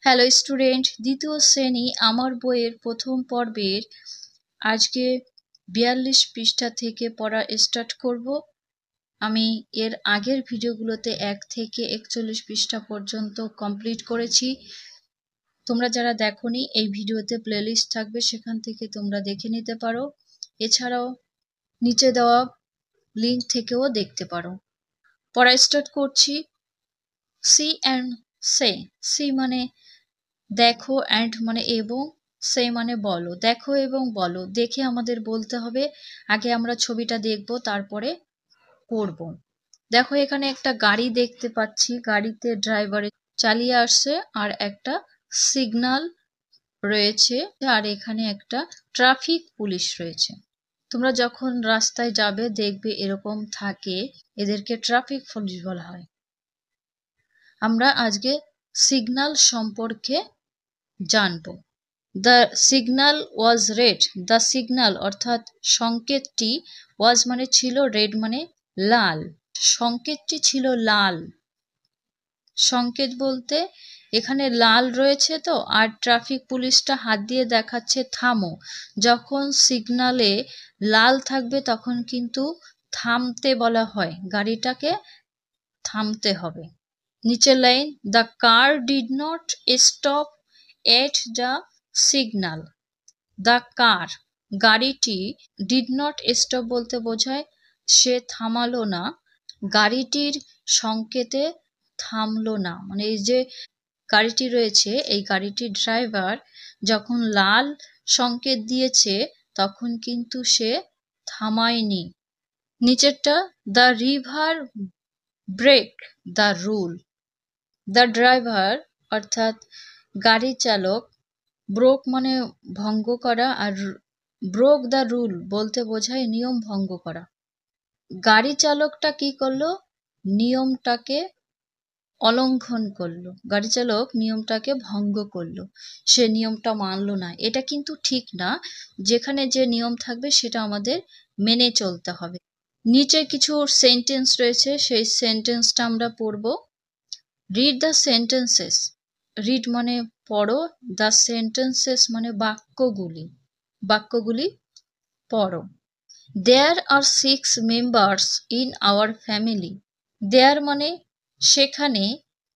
Hello student, দ্বিতীয় শ্রেণী আমার বইয়ের প্রথম পর্বের আজকে ৪২ পৃষ্ঠা থেকে পড়া স্টার্ট করব। আমি এর আগের ভিডিওগুলোতে ১ থেকে ৪১ পৃষ্ঠা পর্যন্ত কমপ্লিট করেছি। তোমরা যারা দেখোনি, এই ভিডিওতে প্লেলিস্ট থাকবে, সেখান থেকে তোমরা দেখে নিতে পারো। এছাড়াও নিচে দেওয়া লিঙ্ক থেকেও দেখতে পারো। পড়া স্টার্ট করছি। C and say. সি মানে দেখো, অ্যান্ড মানে এবং, সে মানে বলো। দেখো এবং বলো, দেখে আমাদের বলতে হবে। আগে আমরা ছবিটা দেখব, তারপরে পড়ব। দেখো, এখানে একটা গাড়ি দেখতে পাচ্ছি, গাড়িতে ড্রাইভারে চালিয়ে আসছে, আর একটা সিগন্যাল রয়েছে, আর এখানে একটা ট্রাফিক পুলিশ রয়েছে। তোমরা যখন রাস্তায় যাবে দেখবে এরকম থাকে, এদেরকে ট্রাফিক পুলিশ বলা হয়। আমরা আজকে সিগন্যাল সম্পর্কে জানবো। The signal was red. The signal অর্থাৎ সংকেতটি, ওয়াজ মানে ছিল, রেড মানে লাল। সংকেতটি ছিল লাল। সংকেত বলতে এখানে লাল রয়েছে তো, আর ট্রাফিক পুলিশটা হাত দিয়ে দেখাচ্ছে থামো। যখন সিগন্যালে লাল থাকবে তখন কিন্তু থামতে বলা হয়, গাড়িটাকে থামতে হবে। নিচের line, the car did not stop at the signal. The car, গাড়িটি, ডিড নট স্টপ বলতে বোঝায় সে থামালো না, গাড়িটির সংকেতে থামলো না। মানে এই যে গাড়িটি রয়েছে, এই গাড়িটির ড্রাইভার যখন লাল সংকেত দিয়েছে তখন কিন্তু সে থামায়নি। নিচেরটা, the driver break the rule. The driver অর্থাৎ গাড়ি চালক, ব্রোক মানে ভঙ্গ করা, আর ব্রোক দ্য রুল বলতে বোঝায় নিয়ম ভঙ্গ করা। গাড়ি চালকটা কি করলো? নিয়মটাকে অলঙ্ঘন করলো, গাড়ি চালক নিয়মটাকে ভঙ্গ করলো, সে নিয়মটা মানলো না। এটা কিন্তু ঠিক না, যেখানে যে নিয়ম থাকবে সেটা আমাদের মেনে চলতে হবে। নিচে কিছু সেন্টেন্স রয়েছে, সেই সেন্টেন্সটা আমরা পড়ব। Read the sentences. রিড মানে পড়ো, দ্য সেন্টেন্সেস মানে বাক্যগুলি, বাক্যগুলি পড়ো। দেয়ার আর 6 মেম্বার্স ইন আওয়ার ফ্যামিলি। দেয়ার মানে সেখানে,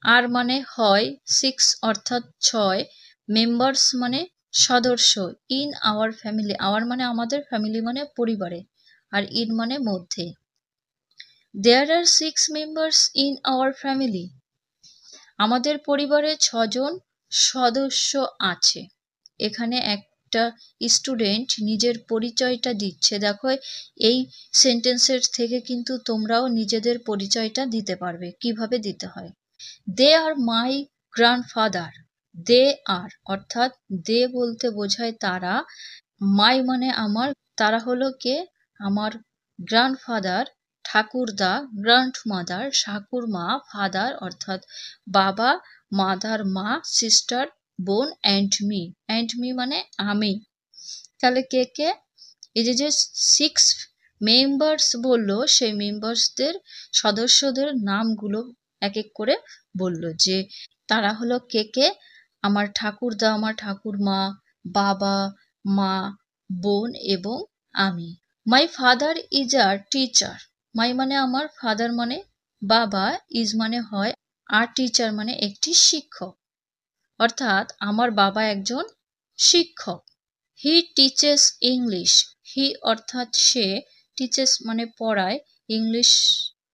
আর মানে হয়, 6 অর্থাৎ 6, মেম্বার্স মানে সদস্য, ইন আওয়ার ফ্যামিলি, আওয়ার মানে আমাদের, ফ্যামিলি মানে পরিবারে, আর ইন মানে মধ্যে। দেয়ার আর 6 মেম্বার্স ইন আওয়ার ফ্যামিলি। আমাদের পরিবারে 6 জন সদস্য আছে। এখানে একটা স্টুডেন্ট নিজের পরিচয়টা দিচ্ছে। দেখো, এই সেন্টেন্সের থেকে কিন্তু তোমরাও নিজেদের পরিচয়টা দিতে পারবে, কিভাবে দিতে হয়। দে আর মাই গ্র্যান্ডফাদার। দে আর অর্থাৎ দে বলতে বোঝায় তারা, মাই মানে আমার, তারা হলো কে? আমার গ্র্যান্ডফাদার ঠাকুরদা, গ্র্যান্ডমাদার ঠাকুরমা, ফাদার অর্থাৎ বাবা, মাদার মা, সিস্টার বোন, অ্যান্ড মি মানে আমি। তাহলে কে কে? এই যে 6 মেম্বার্স বললো, সেই মেম্বার্সদের, সদস্যদের নামগুলো এক এক করে বললো, যে তারা হলো কে কে? আমার ঠাকুরদা, আমার ঠাকুরমা, বাবা, মা, বোন এবং আমি। My father is a teacher. My মানে আমার, ফাদার মানে বাবা, ইজ মানে হয়, আর টিচার মানে একটি শিক্ষক, অর্থাৎ আমার বাবা একজন শিক্ষক। He teaches English. হি অর্থাৎ সে, টিচেস মানে পড়ায়, ইংলিশ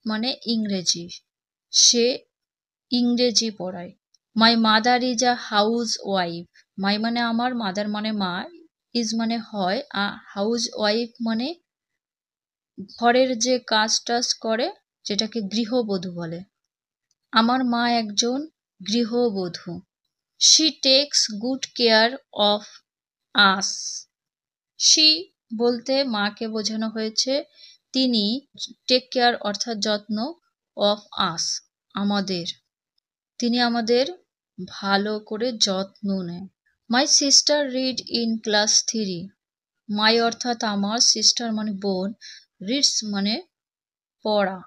মানে ইংরেজি, সে ইংরেজি পড়ায়। My mother is a housewife. My মানে আমার, মাদার মানে মা, ইজ মানে হয়, হাউস ওয়াইফ মানে ঘরের যে কাজ টাজ করে, যেটাকে গৃহবধূ বলে। আমার মা একজন গৃহবধূ। She tax good care of us. She বলতে মাকে বোঝানো হয়েছে, তিনি, টেক কেয়ার অর্থাৎ যত্ন, অফ আস আমাদের, তিনি আমাদের ভালো করে যত্ন নেয়। My sister read in class 3। মাই অর্থাৎ আমার, সিস্টার মানে বোন, রিডস মানে পড়া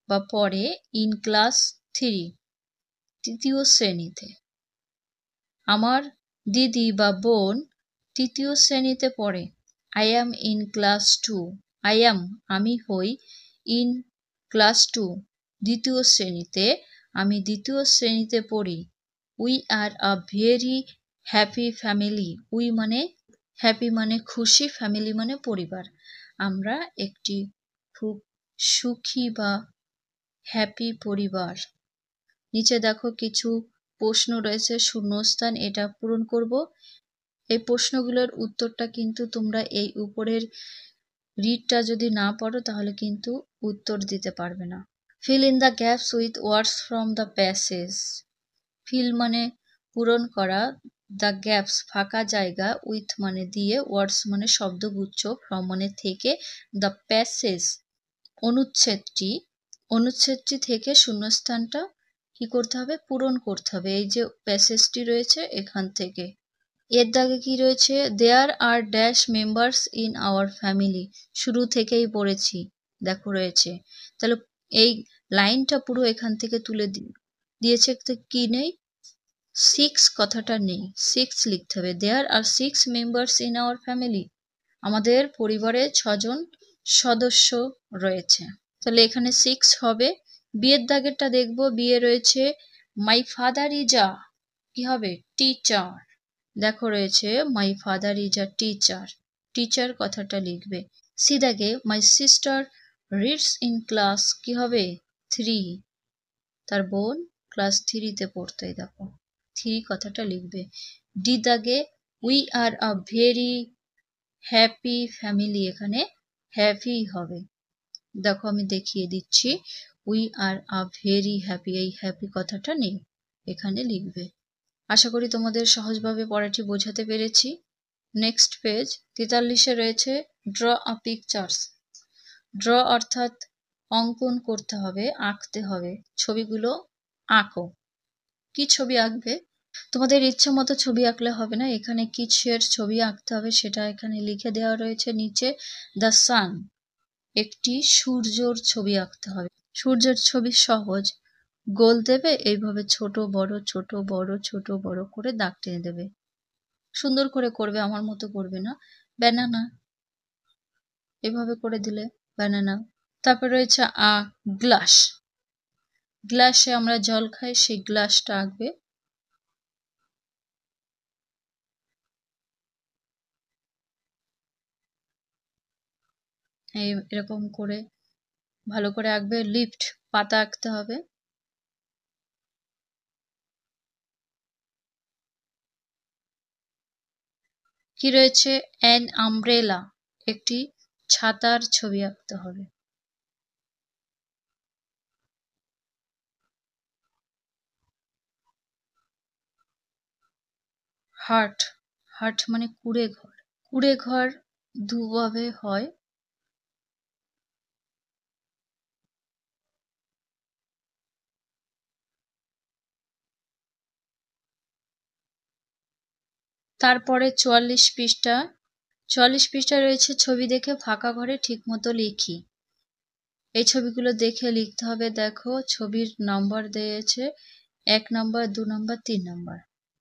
বা পড়ে, ইন ক্লাস 3 তৃতীয় শ্রেণীতে। আমার দিদি বা বোন তৃতীয় শ্রেণীতে পড়ে। I am in class 2. আমি হই in class 2 দ্বিতীয় শ্রেণীতে, আমি দ্বিতীয় শ্রেণীতে পড়ি। We are a very happy family. We মানে হ্যাপি মানে খুশি, ফ্যামিলি মানে পরিবার। আমরা একটি খুব সুখী বা হ্যাপি পরিবার। নিচে দেখো কিছু প্রশ্ন রয়েছে, শূন্যস্থান, এটা পূরণ করব। এই প্রশ্নগুলোর উত্তরটা কিন্তু তোমরা এই উপরের রিডটা যদি না পড়ো তাহলে কিন্তু উত্তর দিতে পারবে না। Fill in the gaps with words from the passage. Fill মানে পূরণ করা, দ্য গ্যাপস ফাঁকা জায়গা, উইথ মানে দিয়ে, ওয়ার্ডস মানে শব্দগুচ্ছ, ফ্রম মানে থেকে, দ্য প্যাসেজ অনুচ্ছেদটি থেকে শূন্যস্থানটা কি করতে হবে, পূরণ করতে হবে। এই যে প্যাসেজটি রয়েছে এখান থেকে। এর দাগে কি রয়েছে, there are dash members in our family. শুরু থেকেই পড়েছি, দেখো রয়েছে। তাহলে এই লাইনটা পুরো এখান থেকে তুলে দিয়েছে, কি নেই, 6 কথাটা নেই, 6 লিখতে হবে। দেয়ার আর 6 মেম্বার্স ইন আওয়ার ফ্যামিলি। আমাদের পরিবারে 6 জন সদস্য রয়েছে, তাহলে এখানে 6 হবে। বিয়ের দাগেরটা দেখবো, বিয়ে রয়েছে মাই ফাদার ইজ আ, কি হবে, টিচার। দেখো রয়েছে মাই father is a teacher, teacher কথাটা লিখবে। সি দাগে my sister reads in class, কি হবে, 3, তার বোন ক্লাস 3-তে পড়তো, দেখো 3 কথাটা লিখবে। ডি দাগে we are a very happy family, এখানে হ্যাপি হবে। দেখো আমি দেখিয়ে দিচ্ছি, we are a very happy, এই হ্যাপি কথাটা নেই, এখানে লিখবে। আশা করি তোমাদের সহজভাবে পড়াটি বোঝাতে পেরেছি। নেক্সট পেজ 43-এ রয়েছে ড্র আ পিকচার্স। ড্র অর্থাৎ অঙ্কন করতে হবে, আঁকতে হবে, ছবিগুলো আঁকো। কি ছবি আঁকবে, তোমাদের ইচ্ছে মতো ছবি আঁকলে হবে না, এখানে কিসের ছবি আঁকতে হবে সেটা এখানে লিখে দেওয়া রয়েছে নিচে। দ্য সান, একটি সূর্যর ছবি আঁকতে হবে। সূর্যের ছবি সহজ, গোল দেবে, এইভাবে ছোট বড় ছোট বড় ছোট বড় করে দাগ টেনে দেবে, সুন্দর করে করবে, আমার মতো করবে না। ব্যানানা, এভাবে করে দিলে ব্যানানা। তারপর রয়েছে আ গ্লাস, গ্লাসে আমরা জল খাই, সেই গ্লাসটা আঁকবে। এরকম করে ভালো করে আঁকবে। লিফট, পাতা আঁকতে হবে। কি রয়েছে, অ্যান আমব্রেলা, একটি ছাতার ছবি আঁকতে হবে। হার্ট, হার্ট মানে কুঁড়ে ঘর, কুঁড়ে ঘর দুভাবে হয়। তারপরে 44 পৃষ্ঠা, 44 পৃষ্ঠায় রয়েছে ছবি দেখে ফাঁকা ঘরে ঠিক মতো লিখি। এই ছবিগুলো দেখে লিখতে হবে। দেখো ছবির নম্বর দিয়েছে 1 নম্বর, 2 নম্বর, 3 নম্বর।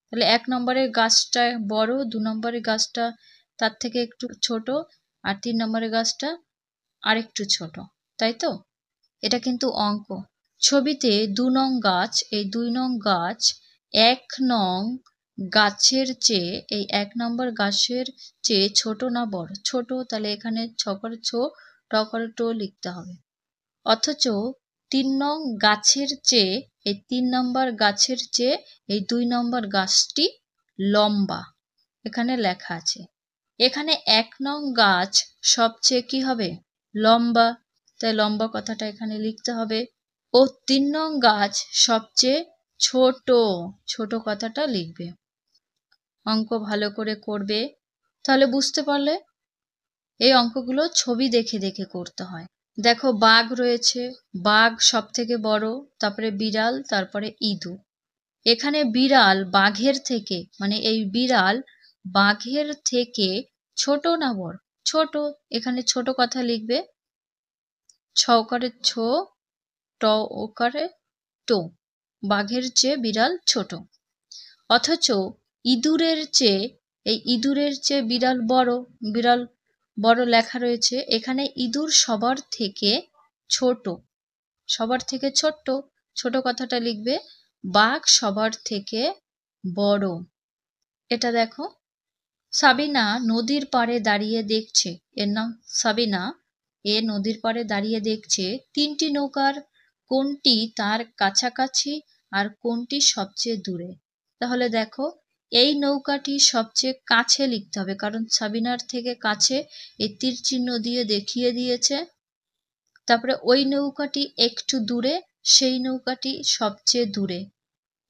তাহলে 1 নম্বরের গাছটা বড়, 2 নম্বরের গাছটা তার থেকে একটু ছোট, আর 3 নম্বরের গাছটা আরেকটু ছোট, তাই তো? এটা কিন্তু অঙ্ক। ছবিতে 2 নং গাছ, এই 2 নং গাছ 1 নং গাছের চেয়ে, এই 1 নম্বর গাছের চেয়ে ছোট না বড়? ছোট, তাহলে এখানে ছ করে ছো, ট করে টো লিখতে হবে। অথচ 3 নং গাছের চেয়ে, এই 3 নম্বর গাছের চেয়ে এই 2 নম্বর গাছটি লম্বা, এখানে লেখা আছে। এখানে 1 নং গাছ সবচেয়ে কি হবে, লম্বা, তাই লম্বা কথাটা এখানে লিখতে হবে। ও 3 নং গাছ সবচেয়ে ছোট, ছোট কথাটা লিখবে। অঙ্ক ভালো করে করবে, তাহলে বুঝতে পারলে এই অঙ্কগুলো ছবি দেখে দেখে করতে হয়। দেখো বাঘ রয়েছে, বাঘ সব থেকে বড়, তারপরে বিড়াল, তারপরে ইঁদুর। এখানে বিড়াল বাঘের থেকে, মানে এই বিড়াল বাঘের থেকে ছোট না বড়? ছোট, এখানে ছোট কথা লিখবে। ছ ওকারে ছো, ট ওকারে টো, বাঘের চেয়ে বিড়াল ছোট। অথচ ইঁদুরের চেয়ে, এই ইঁদুরের চেয়ে বিড়াল বড় লেখা রয়েছে। এখানে ইঁদুর সবার থেকে ছোট, সবার থেকে ছোট্ট, ছোট কথাটা লিখবে। বাঘ সবার থেকে বড়। এটা দেখো, সাবিনা নদীর পাড়ে দাঁড়িয়ে দেখছে। এর নাম সাবিনা। এ নদীর পাড়ে দাঁড়িয়ে দেখছে তিনটি নৌকার কোনটি তার কাছাকাছি আর কোনটি সবচেয়ে দূরে। তাহলে দেখো, এই নৌকাটি সবচেয়ে কাছে লিখতে হবে, কারণ সাবিনার থেকে কাছে এই তীর চিহ্ন দিয়ে দেখিয়ে দিয়েছে। তারপরে ওই নৌকাটি একটু দূরে, সেই নৌকাটি সবচেয়ে দূরে।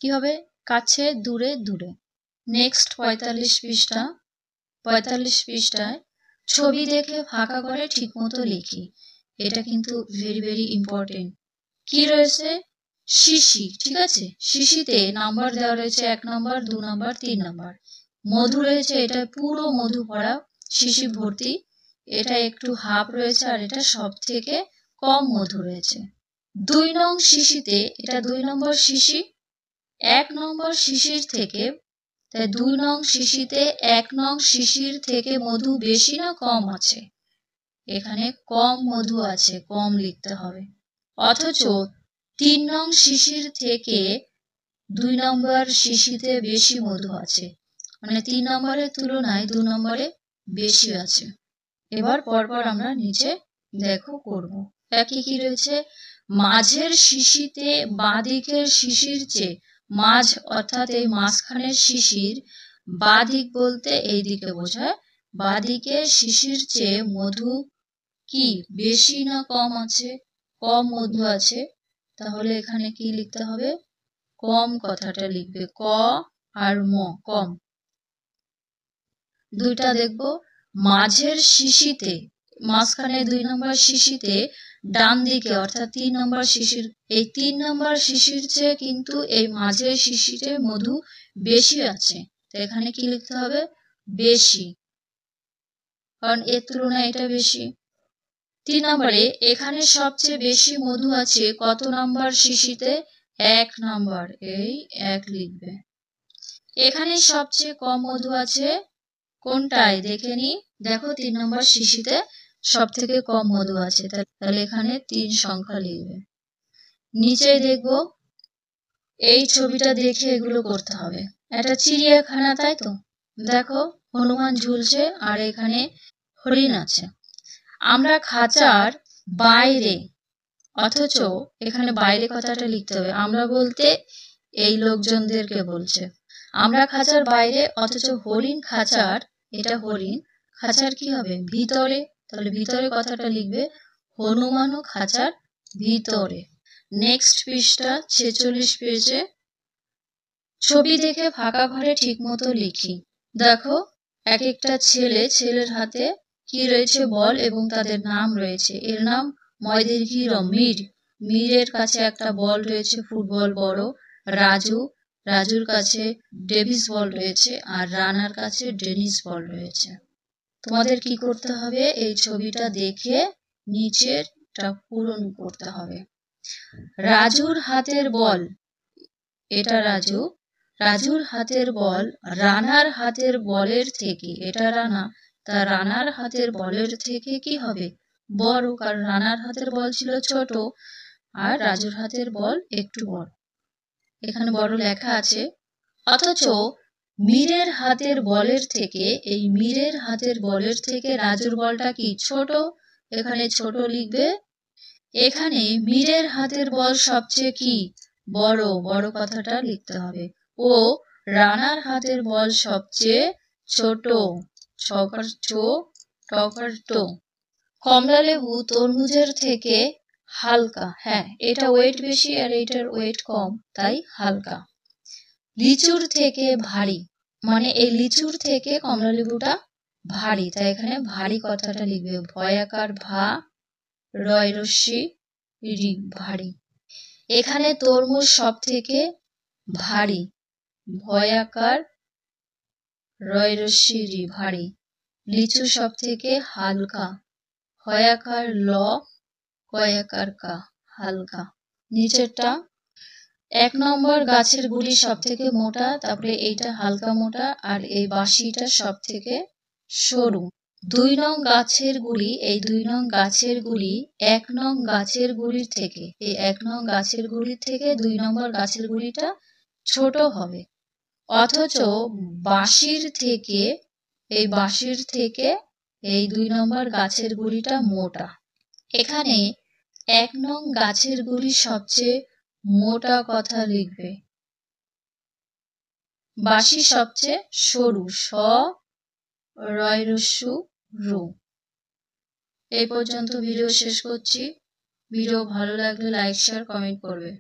কি হবে? কাছে, দূরে, দূরে। নেক্সট 45 পৃষ্ঠা। 45 পৃষ্ঠায় ছবি দেখে ফাঁকা করে ঠিক মতো লিখি। এটা কিন্তু ভেরি ভেরি ইম্পর্টেন্ট। কি রয়েছে? শিশি, ঠিক আছে? শিশিতে নাম্বার দেওয়া রয়েছে 1 নম্বর, 2 নম্বর, 3 নম্বর। মধু রয়েছে, এটা পুরো মধু ভরা শিশি ভর্তি। এটা একটু হাফ রয়েছে, আর এটা সব থেকে কম মধু রয়েছে। 2 নং শিশিতে, এটা 2 নম্বর শিশি। 1 নম্বর শিশির থেকে, তাই 2 নং শিশিতে 1 নং শিশির থেকে মধু বেশি না কম আছে? এখানে কম মধু আছে, কম লিখতে হবে। অথচ 3 নং শিশির থেকে 2 নম্বর শিশিতে বেশি মধু আছে, মানে 3 নম্বরের তুলনায় 2 নম্বরে বেশি আছে। এবার পরপর আমরা নিচে দেখো করব। একই কি রয়েছে? মাঝের শিশিতে বাঁদিকের শিশির চেয়ে, মাঝ অর্থাৎ এই মাঝখানের শিশির, বাঁদিক বলতে এই দিকে বোঝায়, বাঁদিকের শিশির চেয়ে মধু কি বেশি না কম আছে? কম মধু আছে। তাহলে এখানে কি লিখতে হবে? কম কথাটা লিখবে, ক আর ম, কম। দুইটা দেখব। মাঝের শিশিতে, মাঝখানে 2 নম্বর শিশিতে ডান দিকে অর্থাৎ 3 নম্বর শিশির, এই 3 নম্বর শিশির চেয়ে কিন্তু এই মাঝের শিশিরে মধু বেশি আছে। তো এখানে কি লিখতে হবে? বেশি, কারণ এর তুলনায় এটা বেশি। 3 নম্বরে এখানে সবচেয়ে বেশি মধু আছে কত নম্বর শিশিতে? 1 নম্বর, এই 1 লিখবে। এখানে সবচেয়ে কম মধু আছে কোনটায় দেখে নি? দেখো 3 নম্বর শিশিতে সব থেকে কম মধু আছে, তাহলে এখানে 3 সংখ্যা লিখবে। নিচে দেখবো, এই ছবিটা দেখে এগুলো করতে হবে। এটা চিড়িয়াখানা, তাই তো? দেখো, হনুমান ঝুলছে আর এখানে হরিণ আছে। আমরা খাঁচার বাইরে, অথচ এখানে বাইরে কথাটা লিখতে হবে। আমরা বলতে এই লোকজনদেরকে বলছে। আমরা খাঁচার বাইরে, অথচ হরিণ খাঁচার, এটা হরিণ খাঁচার কি হবে? ভিতরে। তাহলে ভিতরে কথাটা লিখবে, হনুমানও খাঁচার ভিতরে। নেক্সট পৃষ্ঠা 46 পেজে। ছবি দেখে ফাঁকা ঘরে ঠিক মতো লিখি। দেখো, এক একটা ছেলের হাতে কি রয়েছে? বল, এবং তাদের নাম রয়েছে। এর নাম ময়দীর্ঘী র, মীর। মীরের কাছে একটা বল রয়েছে, ফুটবল বড়। রাজুর কাছে ডেভিস বল রয়েছে, আর রানার কাছে ডেনিস বল রয়েছে। তোমাদের কি করতে হবে? এই ছবিটা দেখে নিচেরটা পূরণ করতে হবে। রাজুর হাতের বল, এটা রাজুর হাতের বল রানার হাতের বলের থেকে, এটা রানা, তা রানার হাতের বলের থেকে কি হবে? বড়, কারণ রানার হাতের বল ছিল ছোট আর রাজুর হাতের বল একটু বড়। এখানে বড় লেখা আছে। অথচ মীরের হাতের বলের থেকে, এই মীরের হাতের বলের থেকে রাজুর বলটা কি ছোট? এখানে ছোট লিখবে। এখানে মীরের হাতের বল সবচেয়ে কি বড়, বড় কথাটা লিখতে হবে। ও রানার হাতের বল সবচেয়ে ছোট, ছকার ছো, টকার টো। কমলা লেবু তরমুজের থেকে হালকা, হ্যাঁ, এটা ওয়েট বেশি আর এটার ওয়েট কম, তাই হালকা। লিচুর থেকে ভারী, মানে এই লিচুর থেকে কমলা লেবুটা ভারী, তাই এখানে ভারী কথাটা লিখবে, ভয়াকার ভা, রয় রস্যি রি, ভারী। এখানে তরমুজ সব থেকে ভারী, ভয়াকার রয় রস্যি রি, ভারী। লিচু সব থেকে হালকা, হয়াকার ল, কয়াকার কা, হালকা। নিচেরটা, 1 নম্বর গাছের গুড়ি সব থেকে মোটা, তারপরে এইটা হালকা মোটা, আর এই বাঁশিটা সব থেকে সরু। 2 নং গাছের গুড়ি, এই 2 নং গাছের গুড়ি 1 নং গাছের গুড়ির থেকে, এই 1 নং গাছের গুড়ির থেকে 2 নম্বর গাছের গুড়িটা ছোট হবে। অথচ বাঁশির থেকে এই 2 নম্বর গাছের গুড়িটা মোটা। এখানে 1 নং গাছের গুড়ি সবচেয়ে মোটা কথা লিখবে, বাঁশি সবচেয়ে সরু, স রয় রস্যু রু। এই পর্যন্ত ভিডিও শেষ করছি। ভিডিও ভালো লাগলে লাইক শেয়ার কমেন্ট করবে।